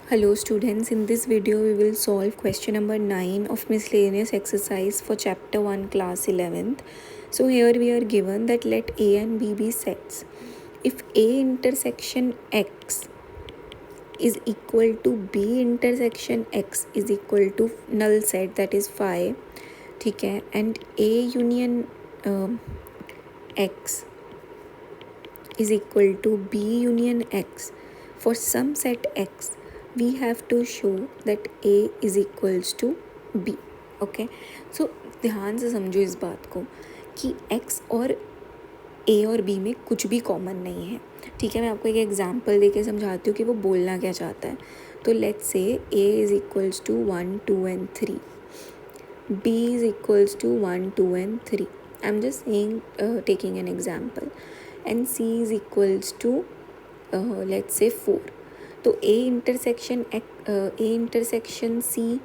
Hello students, in this video we will solve question number 9 of miscellaneous exercise for chapter 1 class 11th. So here we are given that let A and B be sets. If A intersection X is equal to B intersection X is equal to null set, that is phi, ठीक है, and A union X is equal to B union X for some set X, we have to show that A is equals to B. Okay, so ध्यान से समझो इस बात को कि X और A और B में कुछ भी कॉमन नहीं है. ठीक है, मैं आपको एक एग्जांपल देके समझाती हूँ कि वो बोलना क्या चाहता है. तो let's say A is equals to 1 2 and 3, B is equals to 1 2 and 3. I am just saying, taking an example. And C is equals to let's say 4. तो A intersection C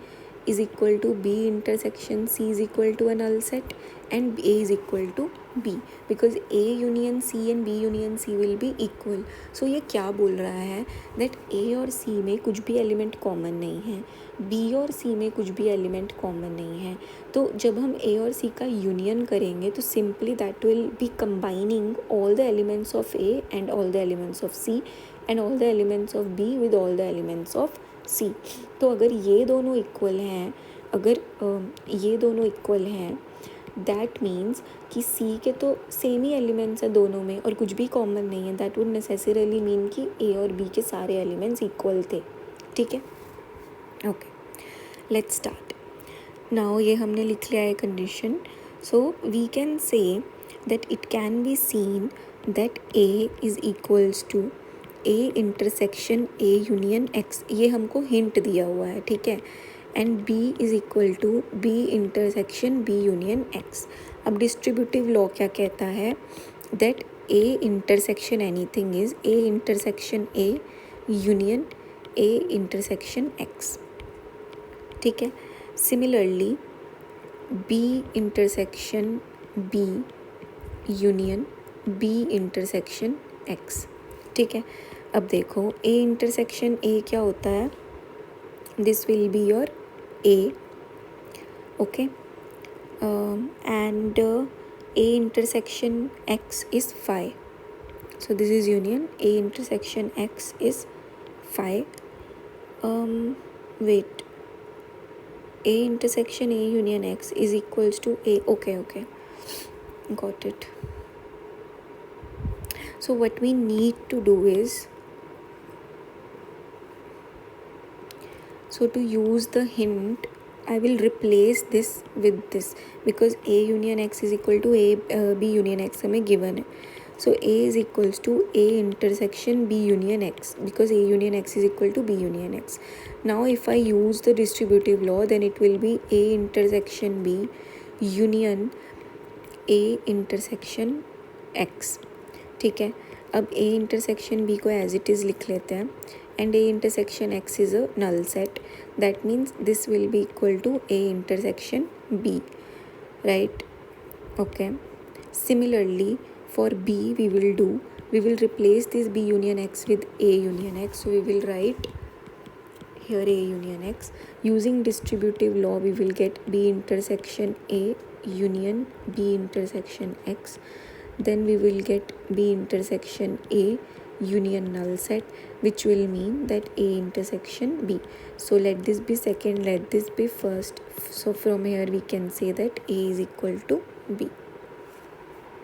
is equal to B intersection C is equal to a null set and A is equal to B because A union C and B union C will be equal. So ये क्या बोल रहा है that A और C में कुछ भी element common नहीं है, B और C में कुछ भी एलिमेंट कॉमन नहीं है. तो जब हम A और C का यूनियन करेंगे तो simply that will be combining all the elements of A and all the elements of C and all the elements of B with all the elements of C. तो अगर ये दोनों equal हैं, ये दोनों इक्वल हैं, दैट मीन्स कि C के तो सेम ही एलिमेंट्स हैं दोनों में और कुछ भी कॉमन नहीं है. दैट वुड नेसेसरली मीन कि A और B के सारे एलिमेंट्स इक्वल थे. ठीक है, ओके, लेट्स स्टार्ट. नाउ ये हमने लिख लिया है condition. So we can say that it can be seen that A is equals to A intersection A union X. ये हमको हिंट दिया हुआ है, ठीक है. And B is equal to B intersection B union X. अब distributive law क्या कहता है that A intersection anything is A intersection A union A intersection X. ठीक है. Similarly B intersection B union B intersection X. ठीक है. अब देखो A इंटरसेक्शन A क्या होता है, this will be your A, okay, and A intersection X is phi. So this is union A intersection X is phi. Wait, A intersection A union X is equals to A. Okay, got it. So what we need to do is, so to use the hint, I will replace this with this because A union X is equal to B union X हमें given है. So A is equals to A intersection B union X because A union X is equal to B union X. Now if I use the distributive law then it will be A intersection B union A intersection X. ठीक है. अब A intersection B को as it is लिख लेते हैं and A intersection X is a null set. That means this will be equal to A intersection B, right? Okay. Similarly for B we will replace this B union X with A union X. So we will write here A union X. Using distributive law we will get B intersection A union B intersection X. Then we will get B intersection A union null set, which will mean that A intersection B. So let this be second, let this be first. So from here we can say that A is equal to B.